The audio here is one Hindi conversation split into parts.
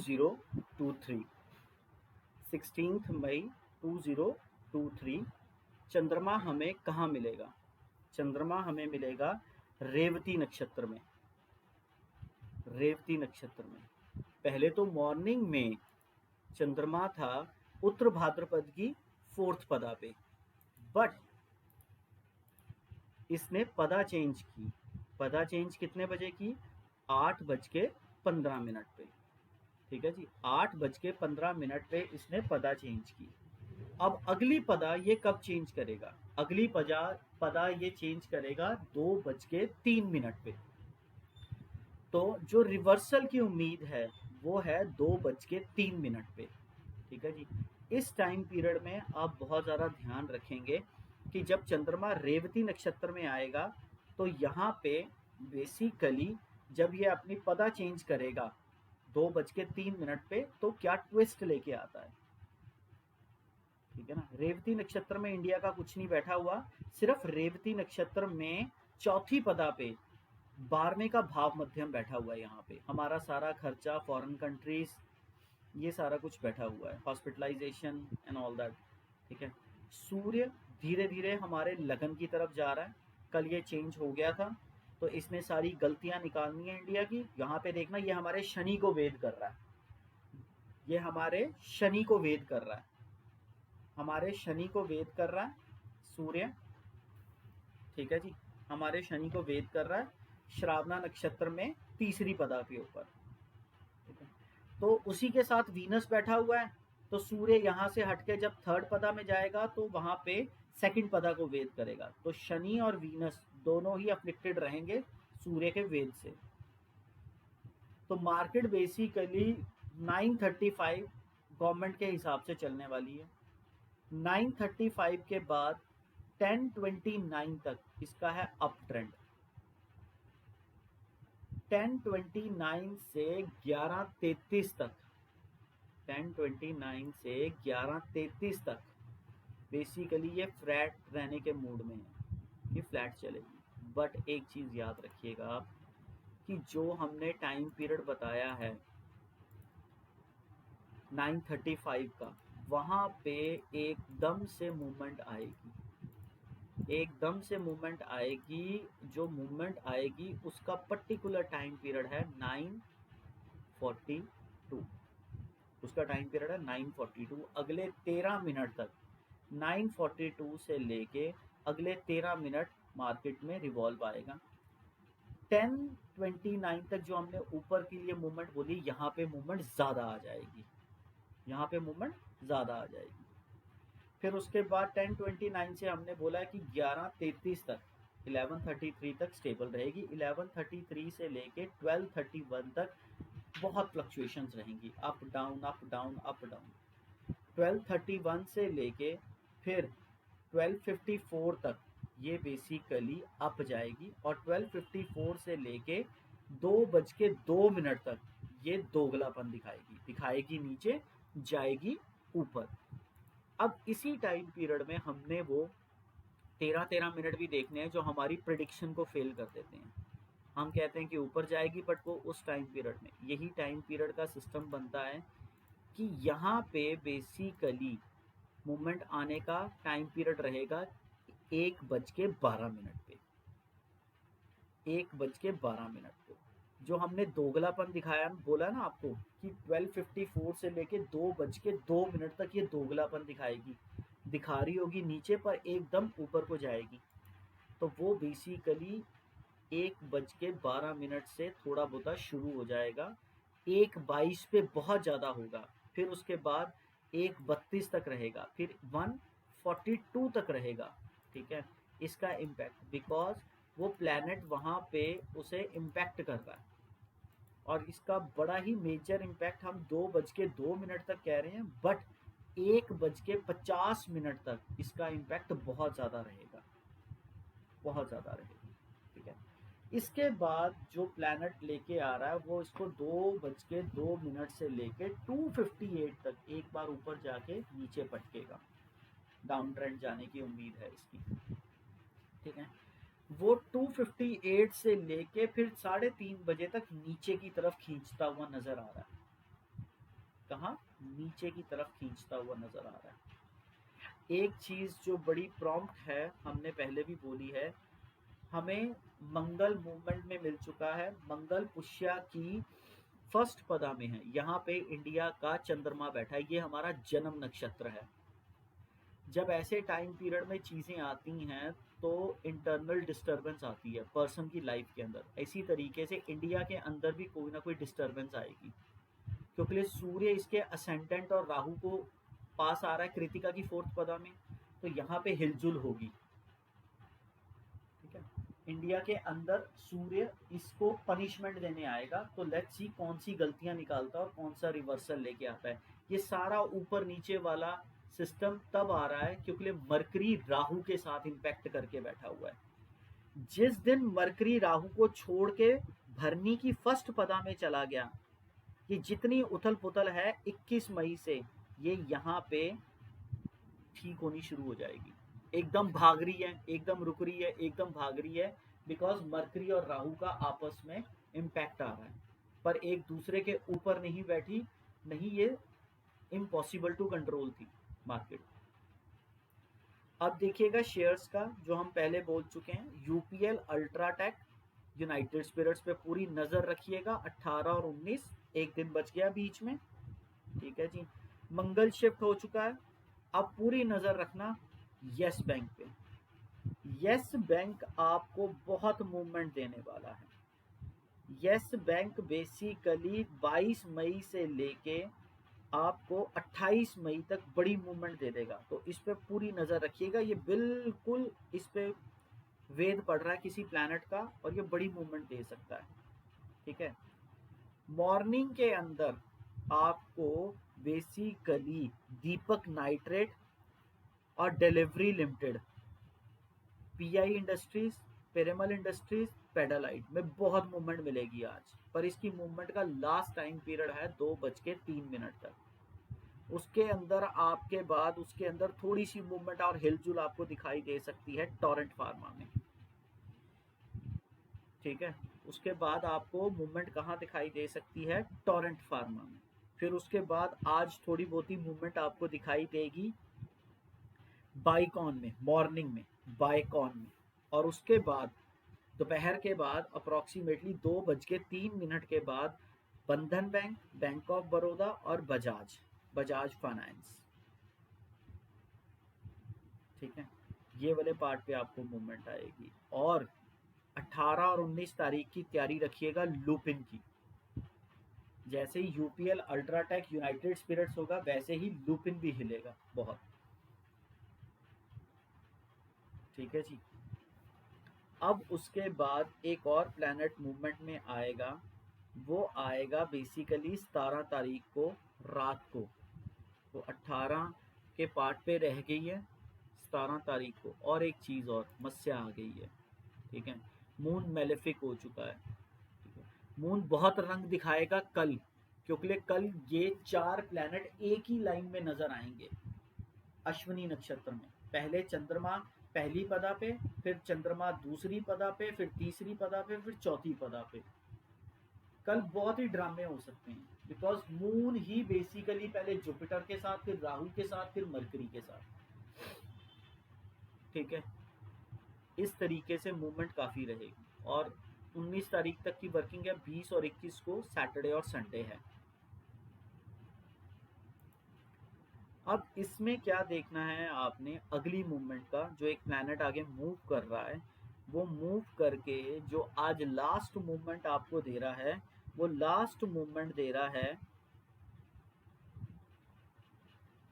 2023 16 मई 2023 चंद्रमा हमें कहाँ मिलेगा? चंद्रमा हमें मिलेगा रेवती नक्षत्र में। रेवती नक्षत्र में पहले तो मॉर्निंग में चंद्रमा था उत्तर भाद्रपद की 4th पदा पे, बट इसने पदा चेंज की। पदा चेंज कितने बजे की? 8:15 पे। ठीक है जी, 8:15 पे इसने पदा चेंज की। अब अगली पदा ये कब चेंज करेगा? अगली पदा ये चेंज करेगा 2:03 पे। तो जो रिवर्सल की उम्मीद है वो है 2:03 पे। ठीक है जी, इस टाइम पीरियड में आप बहुत ज़्यादा ध्यान रखेंगे कि जब चंद्रमा रेवती नक्षत्र में आएगा तो यहाँ पे बेसिकली जब ये अपनी पदा चेंज करेगा 2:03 पे तो क्या ट्विस्ट लेके आता है। ठीक है ना, रेवती नक्षत्र में इंडिया का कुछ नहीं बैठा हुआ, सिर्फ रेवती नक्षत्र में चौथी पदा पे 12वें का भाव मध्यम बैठा हुआ है। यहाँ पे हमारा सारा खर्चा, फॉरेन कंट्रीज, ये सारा कुछ बैठा हुआ है, हॉस्पिटलाइजेशन एंड ऑल दैट। ठीक है, सूर्य धीरे धीरे हमारे लगन की तरफ जा रहा है। कल ये चेंज हो गया था तो इसने सारी गलतियां निकालनी है इंडिया की। यहाँ पे देखना, ये हमारे शनि को वेद कर रहा है। ये हमारे शनि को वेद कर रहा है। हमारे शनि को वेद कर रहा है सूर्य। ठीक है जी, हमारे शनि को वेद कर रहा है श्रावणा नक्षत्र में तीसरी पदा के ऊपर। ठीक है, तो उसी के साथ वीनस बैठा हुआ है। तो सूर्य यहाँ से हटके जब 3rd पदा में जाएगा तो वहां पे 2nd पदा को वेद करेगा। तो शनि और वीनस दोनों ही अफ्लिक्टेड रहेंगे सूर्य के वेद से। तो मार्केट बेसिकली 9:35 गवर्नमेंट के हिसाब से चलने वाली है। 9:35 के बाद 10:29 तक इसका है अप ट्रेंड। 10:29 से 11:33 तक, 10:29 से 11:33 तक बेसिकली ये फ्लैट रहने के मूड में है, ये फ्लैट चलेगी। बट एक चीज़ याद रखिएगा आप कि जो हमने टाइम पीरियड बताया है 9:35 का, वहाँ पे एकदम से मूवमेंट आएगी। एकदम से मूवमेंट आएगी। जो मूवमेंट आएगी उसका पर्टिकुलर टाइम पीरियड है 9:42। उसका टाइम पीरियड है 9:42। अगले 13 मिनट तक 9:42 से लेके अगले 13 मिनट मार्केट में रिवॉल्व आएगा। 10:29 तक जो हमने ऊपर के लिए मूवमेंट बोली, यहाँ पे मूवमेंट ज़्यादा आ जाएगी। यहाँ पे मूवमेंट ज़्यादा आ जाएगी। फिर उसके बाद 10:29 से हमने बोला है कि 11:33 तक, 11:33 तक स्टेबल रहेगी। 11:33 से लेके 12:31 तक बहुत फ्लक्चुएशंस रहेंगी, up down up down up down. 12:31 से लेके फिर 12:54 तक ये बेसिकली अप जाएगी और 12:54 से लेके 2:02 तक ये दोगलापन दिखाएगी नीचे, जाएगी ऊपर। अब इसी टाइम पीरियड में हमने वो 13 मिनट भी देखने हैं जो हमारी प्रिडिक्शन को फेल कर देते हैं। हम कहते हैं कि ऊपर जाएगी, बट वो उस टाइम पीरियड में, यही टाइम पीरियड का सिस्टम बनता है कि यहाँ पे बेसिकली मूवमेंट आने का टाइम पीरियड रहेगा 1:12 पे। 1:12 पे जो हमने दोगलापन दिखाया, बोला ना आपको कि 12:54 से लेके 2:02 तक ये दोगलापन दिखा रही होगी नीचे, पर एकदम ऊपर को जाएगी। तो वो बेसिकली 1:12 से थोड़ा बहुत शुरू हो जाएगा, 1:22 पे बहुत ज़्यादा होगा, फिर उसके बाद 1:32 तक रहेगा, फिर 1:42 तक रहेगा। ठीक है, इसका इम्पैक्ट, बिकॉज वो प्लैनेट वहाँ पे उसे इम्पैक्ट कर रहा है। और इसका बड़ा ही मेजर इम्पैक्ट हम 2:02 तक कह रहे हैं, बट 1:50 तक इसका इम्पैक्ट बहुत ज़्यादा रहेगा, बहुत ज़्यादा रहेगा। ठीक है, इसके बाद जो प्लैनेट लेके आ रहा है वो इसको 2:02 से लेके 2:58 तक एक बार ऊपर जाके नीचे पटकेगा। डाउन ट्रेंड जाने की उम्मीद है इसकी। ठीक है, वो 2:58 से लेके फिर 3:30 बजे तक नीचे की तरफ खींचता हुआ नजर आ रहा है। कहाँ, नीचे की तरफ खींचता हुआ नजर आ रहा है। एक चीज जो बड़ी प्रॉम्प्ट है, हमने पहले भी बोली है, हमें मंगल मूवमेंट में मिल चुका है, मंगल पुष्या की फर्स्ट पदा में है, यहाँ पे इंडिया का चंद्रमा बैठा है, ये हमारा जन्म नक्षत्र है। जब ऐसे टाइम पीरियड में चीज़ें आती हैं तो इंटरनल डिस्टरबेंस आती है पर्सन की लाइफ के अंदर। इसी तरीके से इंडिया के अंदर भी कोई ना कोई डिस्टरबेंस आएगी, क्योंकि सूर्य इसके असेंडेंट और राहु को पास आ रहा है कृतिका की फोर्थ पदा में, तो यहाँ पे हिलजुल होगी। ठीक है, इंडिया के अंदर सूर्य इसको पनिशमेंट देने आएगा, तो लेट्स सी कौन सी गलतियां निकालता है और कौन सा रिवर्सल लेके आता है। ये सारा ऊपर नीचे वाला सिस्टम तब आ रहा है क्योंकि मरकरी राहु के साथ इंपैक्ट करके बैठा हुआ है। जिस दिन मरकरी राहु को छोड़ के भरनी की फर्स्ट पदा में चला गया, ये जितनी उथल पुथल है 21 मई से ये यहाँ पे ठीक होनी शुरू हो जाएगी। एकदम भाग रही है, एकदम रुक रही है, एकदम भाग रही है, बिकॉज मरकरी और राहु का आपस में इम्पैक्ट आ रहा है, पर एक दूसरे के ऊपर नहीं बैठी, नहीं, ये इम्पॉसिबल टू कंट्रोल थी मार्केट। अब देखिएगा शेयर्स का, जो हम पहले बोल चुके हैं, यूपीएल, अल्ट्राटेक, यूनाइटेड स्पिरिट्स पे पूरी नजर रखिएगा। 18 और 19 एक दिन बच गया बीच में, ठीक है जी। मंगल शिफ्ट हो चुका है। अब पूरी नजर रखना यस बैंक पे। यस बैंक आपको बहुत मूवमेंट देने वाला है। यस बैंक बेसिकली 22 मई से लेके आपको 28 मई तक बड़ी मूवमेंट दे देगा, तो इस पे पूरी नजर रखिएगा। ये बिल्कुल इस पे वेद पड़ रहा है किसी प्लैनेट का, और ये बड़ी मूवमेंट दे सकता है। ठीक है, मॉर्निंग के अंदर आपको बेसिकली दीपक नाइट्रेट और delivery limited, PI industries, Piramal industries, Pidilite में बहुत मूवमेंट मिलेगी आज, पर इसकी मूवमेंट का लास्ट टाइम पीरियड है 2:03 तक। उसके अंदर आपके बाद उसके अंदर थोड़ी सी मूवमेंट और हिलजुल आपको दिखाई दे सकती है टोरेंट फार्मा में। ठीक है, उसके बाद आपको मूवमेंट कहाँ दिखाई दे सकती है, टोरेंट फार्मा में। फिर उसके बाद आज थोड़ी बहुत ही मूवमेंट आपको दिखाई देगी बाइकॉन में, मॉर्निंग में बाइकॉन में। और उसके बाद दोपहर के बाद अप्रॉक्सीमेटली 2:03 के बाद बंधन बैंक, बैंक ऑफ बड़ौदा और बजाज फाइनेंस। ठीक है, ये वाले पार्ट पे आपको मूवमेंट आएगी। और 18 और 19 तारीख की तैयारी रखिएगा लुपिन की। जैसे ही यूपीएल, अल्ट्राटेक, यूनाइटेड स्पिरिट्स होगा, वैसे ही लुपिन भी हिलेगा बहुत। ठीक है जी। अब उसके बाद एक और प्लैनेट मूवमेंट में आएगा, वो आएगा बेसिकली 17 तारीख को रात को। तो 18 के पार्ट पे रह गई है 17 तारीख को। और एक चीज़ और, मत्स्या आ गई है। ठीक है, मून मेलेफिक हो चुका है। ठीक है, मून बहुत रंग दिखाएगा कल, क्योंकि कल ये 4 प्लैनेट एक ही लाइन में नजर आएंगे अश्विनी नक्षत्र में। पहले चंद्रमा पहली पदा पे, फिर चंद्रमा दूसरी पदा पे, फिर तीसरी पदा पे, फिर चौथी पदा पे। कल बहुत ही ड्रामे हो सकते हैं, बिकॉज मून ही बेसिकली पहले जुपिटर के साथ, फिर राहु के साथ, फिर मरकरी के साथ। ठीक है, इस तरीके से मूवमेंट काफ़ी रहेगी। और 19 तारीख तक की वर्किंग है, 20 और 21 को सैटरडे और संडे है। अब इसमें क्या देखना है आपने, अगली मूवमेंट का, जो एक प्लैनेट आगे मूव कर रहा है, वो मूव करके जो आज लास्ट मूवमेंट आपको दे रहा है, वो लास्ट मूवमेंट दे रहा है,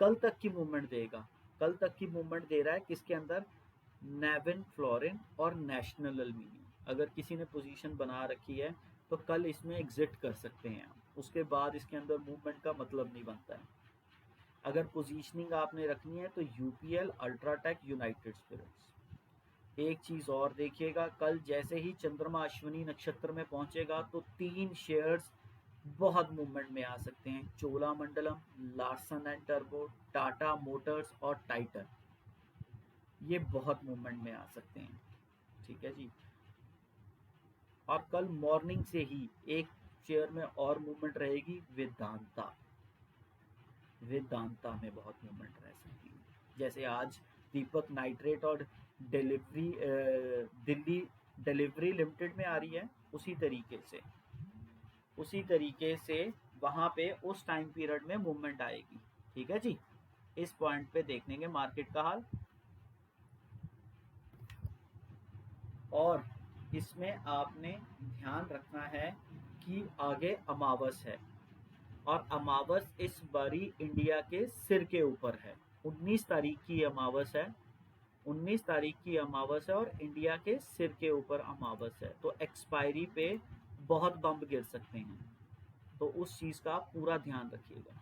कल तक की मूवमेंट देगा। कल तक की मूवमेंट दे रहा है किसके अंदर, नेविन फ्लोरिन और नेशनल एल्यूमिनियम। अगर किसी ने पोजीशन बना रखी है तो कल इसमें एग्जिट कर सकते हैं आप, उसके बाद इसके अंदर मूवमेंट का मतलब नहीं बनता है। अगर पोजीशनिंग आपने रखनी है तो यूपीएल, अल्ट्राटेक, यूनाइटेड स्पिरिट्स। एक चीज और देखिएगा, कल जैसे ही चंद्रमा अश्विनी नक्षत्र में पहुंचेगा तो 3 शेयर्स बहुत मूवमेंट में आ सकते हैं, Cholamandalam, Larsen and turbo, Tata Motors और टाइटन। ये बहुत मूवमेंट में आ सकते हैं। ठीक है जी। और कल मॉर्निंग से ही एक शेयर में और मूवमेंट रहेगी, वेदांता। वेदांता में बहुत मूवमेंट रह सकती है। जैसे आज दीपक नाइट्रेट और दिल्ली डिलीवरी लिमिटेड में आ रही है, उसी तरीके से वहाँ पे उस टाइम पीरियड में मूवमेंट आएगी। ठीक है जी, इस पॉइंट पे देख लेंगे मार्केट का हाल। और इसमें आपने ध्यान रखना है कि आगे अमावस है, और अमावस इस बारी इंडिया के सिर के ऊपर है। 19 तारीख की अमावस है, 19 तारीख की अमावस है, और इंडिया के सिर के ऊपर अमावस है। तो एक्सपायरी पे बहुत बम्प गिर सकते हैं, तो उस चीज़ का आप पूरा ध्यान रखिएगा।